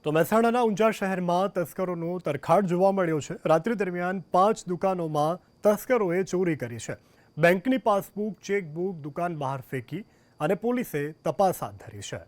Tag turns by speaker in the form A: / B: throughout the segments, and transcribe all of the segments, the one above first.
A: તો મહેસાણાના ઊંઝા શહેરમાં તસ્કરોનો તરખાટ જોવા મળ્યો છે। રાત્રિ દરમિયાન 5 દુકાનોમાં તસ્કરોએ ચોરી કરી છે। બેંકની પાસબુક, ચેકબુક દુકાન બહાર ફેંકી અને પોલીસે તપાસ હાથ ધરી છે।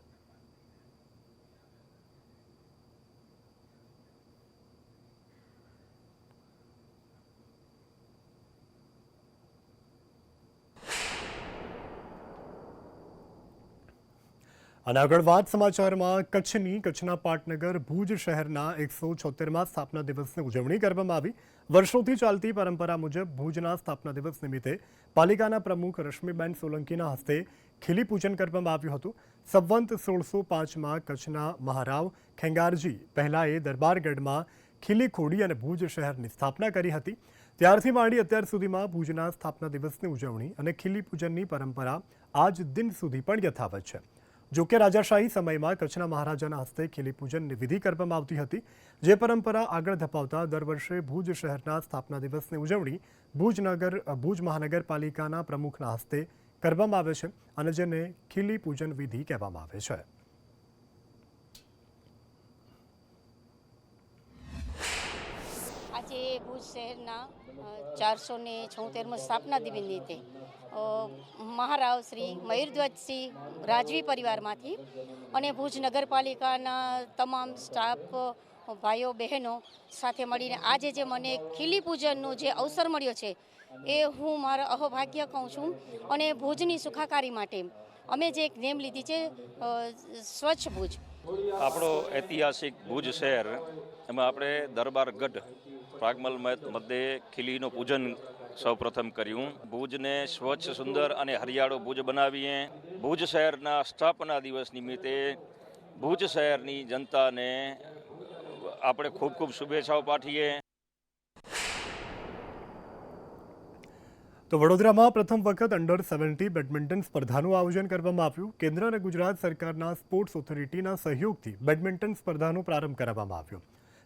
A: અને આગળ વાત સમાચારમાં કચ્છના પાટનગર ભુજ શહેરના 176માં સ્થાપના દિવસની ઉજવણી કરવામાં આવી। વર્ષોથી ચાલતી પરંપરા મુજબ ભુજના સ્થાપના દિવસ નિમિત્તે પાલિકાના પ્રમુખ રશ્મિબેન સોલંકીના હસ્તે ખીલી પૂજન કરવામાં આવ્યું હતું। સંવંત 1605માં કચ્છના મહારાવ ખેંગારજી પહેલાએ દરબારગઢમાં ખીલી ખોડી અને ભુજ શહેરની સ્થાપના કરી હતી। ત્યારથી માંડી અત્યાર સુધીમાં ભુજના સ્થાપના દિવસની ઉજવણી અને ખીલી પૂજનની પરંપરા આજ દિન સુધી પણ યથાવત છે। જો કે રાજાશાહી સમયમાં કચ્છના મહારાજાના હસ્તે ખીલી પૂજનની વિધિ કરવામાં આવતી હતી, જે પરંપરા આગળ ધપાવતા દર વર્ષે ભુજ શહેરના સ્થાપના દિવસની ઉજવણી ભુજ મહાનગરપાલિકાના પ્રમુખના હસ્તે કરવામાં આવે છે અને જેને ખીલી પૂજન વિધિ કહેવામાં આવે છે।
B: આજે ભુજ શહેરના 476માં સ્થાપના દિવસ નિમિત્તે મહારાવ શ્રી મયુરધ્વજસિંહ રાજવી પરિવારમાંથી અને ભુજ નગરપાલિકાના તમામ સ્ટાફ ભાઈઓ બહેનો સાથે મળીને આજે જે મને ખીલી પૂજનનો જે અવસર મળ્યો છે એ હું મારા અહોભાગ્ય કહું છું। અને ભુજની સુખાકારી માટે અમે જે એક નેમ લીધી છે સ્વચ્છ ભુજ।
C: આપણો ઐતિહાસિક ભુજ શહેર એમાં આપણે દરબારગઢ પ્રાગમલ મધ્યે ખીલીનું પૂજન સૌપ્રથમ કર્યું। ભુજને સ્વચ્છ, સુંદર અને હરિયાળો ભુજ બનાવીએ। ભુજ શહેરના સ્થાપના દિવસ નિમિત્તે ભુજ શહેરની જનતાને આપણે ખૂબ ખૂબ શુભેચ્છાઓ પાઠવીએ।
A: તો વડોદરામાં પ્રથમ વખત અંડર 17 બેડમિન્ટન સ્પર્ધાનું આયોજન કરવામાં આવ્યું। કેન્દ્ર અને ગુજરાત સરકારના સ્પોર્ટ્સ ઓથોરિટીના સહયોગથી બેડમિન્ટન સ્પર્ધાનો પ્રારંભ કરવામાં આવ્યો।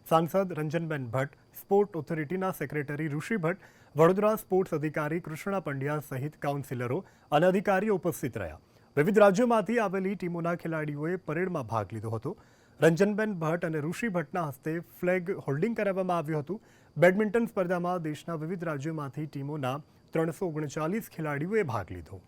A: સાંસદ રંજનબેન ભટ્ટ, સ્પોર્ટ ઓથોરિટીના સેક્રેટરી ઋષિ ભટ્ટ, વડોદરા સ્પોર્ટ્સ અધિકારી કૃષ્ણા પંડ્યા સહિત કાઉન્સિલરો અને અધિકારીઓ ઉપસ્થિત રહ્યા। વિવિધ રાજ્યોમાંથી આવેલી ટીમોના ખેલાડીઓએ પરેડમાં ભાગ લીધો હતો। રંજનબેન ભટ્ટ અને ઋષિ ભટ્ટના હસ્તે ફ્લેગ હોલ્ડિંગ કરવામાં આવ્યું હતું। બેડમિન્ટન સ્પર્ધામાં દેશના વિવિધ રાજ્યોમાંથી ટીમોના 339 ખેલાડીઓએ ભાગ લીધો।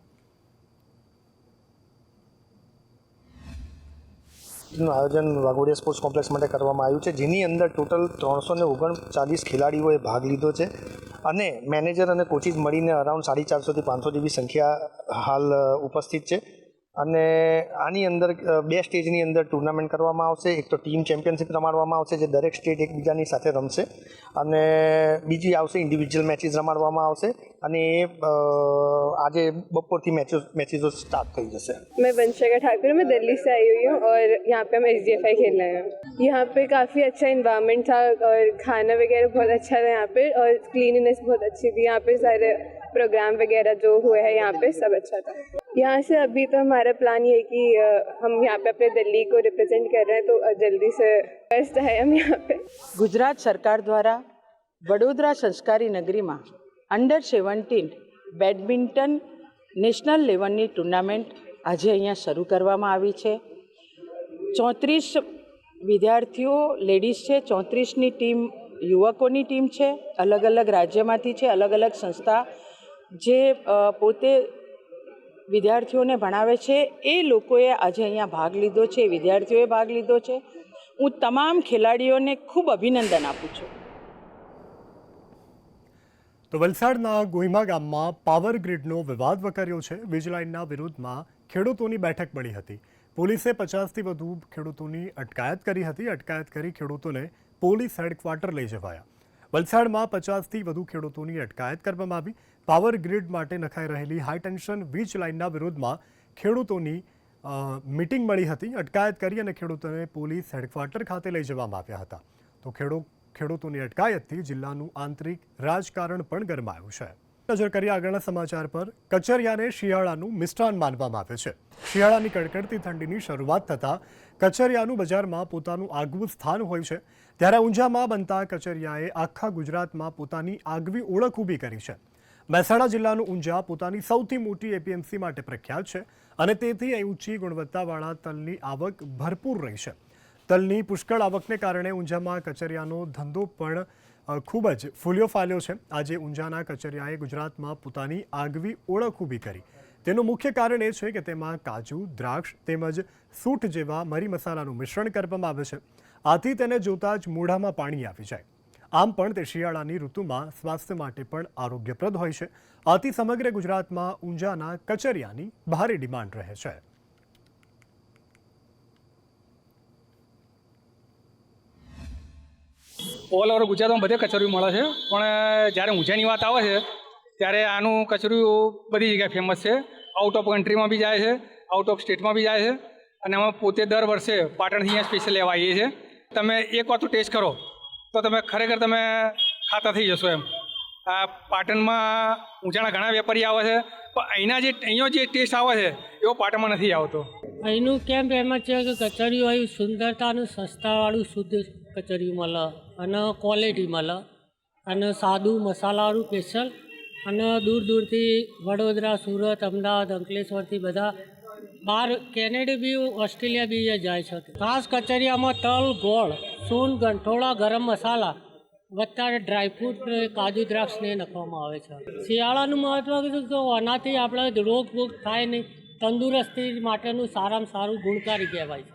D: નું આયોજન વાઘોડિયા સ્પોર્ટ્સ કોમ્પ્લેક્સ માટે કરવામાં આવ્યું છે, જેની અંદર ટોટલ 339 ખેલાડીઓએ ભાગ લીધો છે અને મેનેજર અને કોચિસ મળીને અરાઉન્ડ 450 થી 500 જેવી સંખ્યા હાલ ઉપસ્થિત છે। અને આની અંદર બે સ્ટેજની અંદર ટુર્નામેન્ટ કરવામાં આવશે। એક તો ટીમ ચેમ્પિયનશિપ રમાડવામાં આવશે, જે દરેક સ્ટેટ એકબીજાની સાથે રમશે, અને બીજી આવશે ઇન્ડિવિજ્યુઅલ મેચિસ રમાડવામાં આવશે અને એ આજે બપોરથી मैचेस स्टार्ट થઈ જશે।
E: मैं वंशिका ठाकुर, मैं दिल्ली से आई हुई हूँ और यहाँ पे हम SDFI खेलने आए हैं। यहाँ पे काफ़ी अच्छा इन्वायरमेंट था और खाना वगैरह बहुत अच्छा था यहाँ पे, और क्लीनिनेस बहुत अच्छी थी। यहाँ पे सारे प्रोग्राम वगैरह जो हुए हैं यहाँ पे सब अच्छा था। यहाँ से अभी तो हमारा प्लान ये है कि हम यहाँ पे अपने दिल्ली को रिप्रेजेंट कर रहे हैं, तो जल्दी से बेस्ट है हम यहाँ पे।
F: ગુજરાત સરકાર દ્વારા વડોદરા સંસ્કારી નગરીમાં અંડર 17 બેડમિન્ટન નેશનલ લેવલની ટુર્નામેન્ટ આજે અહીંયા શરૂ કરવામાં આવી છે। 34 વિદ્યાર્થીઓ લેડીઝ છે, 34ની ટીમ યુવકોની ટીમ છે, અલગ અલગ રાજ્યમાંથી છે, અલગ અલગ સંસ્થા જે પોતે વિદ્યાર્થીઓને ભણાવે છે એ લોકોએ આજે અહીંયા ભાગ લીધો છે, વિદ્યાર્થીઓએ ભાગ લીધો છે। હું તમામ ખેલાડીઓને ખૂબ અભિનંદન આપું છું।
A: તો વલસાડના ગોહિમા ગામમાં પાવર ગ્રીડનો વિવાદ વકર્યો છે। વીજ લાઇનના વિરોધમાં ખેડૂતોની બેઠક મળી હતી। પોલીસે 50થી વધુ ખેડૂતોની અટકાયત કરી હતી। અટકાયત કરી ખેડૂતોને પોલીસ હેડક્વાર્ટર લઈ જવાયા। વલસાડમાં 50થી વધુ ખેડૂતોની અટકાયત કરવામાં આવી। પાવર ગ્રીડ માટે નખાઈ રહેલી હાઈ ટેન્શન વીજ લાઇનના વિરોધમાં ખેડૂતોની મીટિંગ મળી હતી। અટકાયત કરી અને ખેડૂતોને પોલીસ હેડક્વાર્ટર ખાતે લઈ જવામાં આવ્યા હતા। તો ખેડૂતોની અટકાયતથી જિલ્લાનું આંતરિક રાજકારણ પણ ગરમાયું છે। નજર કરીએ આગળના સમાચાર પર। કચરિયાને શિયાળાનું મિષ્ટાન માનવામાં આવે છે। શિયાળાની કડકડતી ઠંડીની શરૂઆત થતાં કચરિયાનું બજારમાં પોતાનું આગવું સ્થાન હોય છે, ત્યારે ઊંઝામાં બનતા કચરિયાએ આખા ગુજરાતમાં પોતાની આગવી ઓળખ ઊભી કરી છે। મહેસાણા જિલ્લાનું ઊંઝા પોતાની સૌથી મોટી એપીએમસી માટે પ્રખ્યાત છે અને તેથી અહીં ઊંચી ગુણવત્તાવાળા તલની આવક ભરપૂર રહી છે। તલની પુષ્કળ આવકને કારણે ઊંઝામાં કચરિયાનો ધંધો પણ ખૂબ જ ફૂલ્યો ફાલ્યો છે. આજે ઊંઝાના કચરિયાએ ગુજરાતમાં પોતાની આગવી ઓળખ ઊભી કરી. તેનું મુખ્ય કારણ એ છે કે તેમાં કાજુ, દ્રાક્ષ તેમજ સૂંઠ જેવા મરી મસાલાનું મિશ્રણ કરવામાં આવે છે. આથી તેને જોતાં જ મોઢામાં પાણી આવી જાય. આમ પણ તે શિયાળાની ઋતુમાં સ્વાસ્થ્ય માટે પણ આરોગ્યપ્રદ હોય છે. આથી સમગ્ર ગુજરાતમાં ઊંઝાના કચરિયાની ભારે ડિમાન્ડ રહે છે.
G: ઓલ ઓવર ગુજરાતમાં બધે કચરિયું મળે છે, પણ જ્યારે ઊંઝાની વાત આવે છે ત્યારે આનું કચરિયું બધી જગ્યાએ ફેમસ છે. આઉટ ઓફ કન્ટ્રીમાં બી જાય છે, આઉટ ઓફ સ્ટેટમાં બી જાય છે. અને અમે પોતે દર વર્ષે પાટણથી અહીંયા સ્પેશિયલ લેવા આવીએ છીએ. તમે એક વાર તો ટેસ્ટ કરો તો તમે ખરેખર તમે ખાતા થઈ જશો એમ. આ પાટણમાં ઊંઝાના ઘણા વેપારી આવે છે, પણ અહીંનો જે ટેસ્ટ આવે છે એવો પાટણમાં નથી આવતો.
H: અહીંનું કેમ્પ એમ જ છે કે કચરિયું અહીં સુંદરતાનું સસ્તાવાળું શુદ્ધ કચરિયું મળે અને ક્વોલિટી મળે અને સાદું મસાલાવાળું સ્પેશિયલ. અને દૂર દૂરથી વડોદરા, સુરત, અમદાવાદ, અંકલેશ્વરથી બધા બહાર કેનેડા બી, ઓસ્ટ્રેલિયા બી જાય છે. ખાસ કચરિયામાં તલ, ગોળ, સૂંઠ, ગંઠોળા, ગરમ મસાલા વત્તા ડ્રાયફ્રૂટ, કાજુ, દ્રાક્ષને નાખવામાં આવે છે. શિયાળાનું મહત્ત્વ છે કે આનાથી આપણે રોગ થાય નહીં, તંદુરસ્તી માટેનું સારામાં સારું ગુણકારી કહેવાય છે.